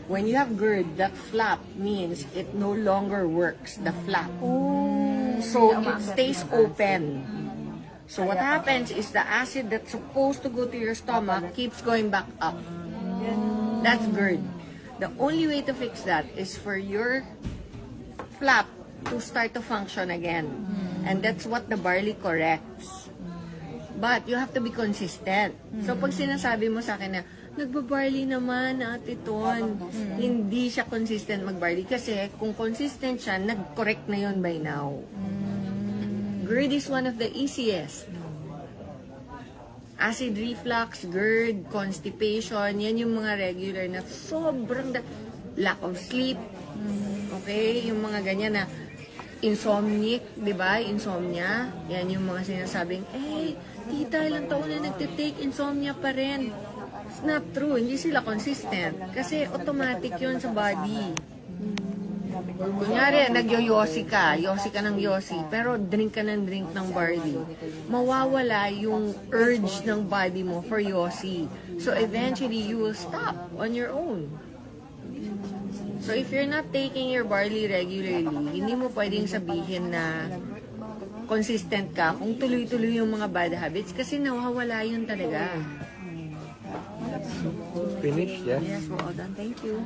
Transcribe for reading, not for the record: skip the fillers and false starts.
When you have GERD, that flap means it no longer works, the flap. So it stays open. So what happens is the acid that's supposed to go to your stomach keeps going back up. That's GERD. The only way to fix that is for your flap to start to function again. And that's what the barley corrects. But you have to be consistent. So pag sinasabi mo sa akin na, nagbabarley naman, Ate Ton, hindi siya consistent magbarley. Kasi kung consistent siya, nag-correct na yon by now. GERD is one of the easiest. Acid reflux, GERD, constipation, yan yung mga regular na sobrang lack of sleep. Okay? Yung mga ganyan na insomnic, di ba? Insomnia. Yan yung mga sinasabing, tita, ilang taon na nagtitake, insomnia pa rin. It's not true. Hindi sila consistent. Kasi automatic yun sa body. Kunyari, yosi ka ng yosi, pero drink ka ng drink ng barley. Mawawala yung urge ng body mo for yosi. So eventually, you will stop on your own. So if you're not taking your barley regularly, hindi mo pwedeng sabihin na consistent ka kung tuloy-tuloy yung mga bad habits kasi nawawala yun talaga. Finished, yeah? Yes, we're all done. Thank you.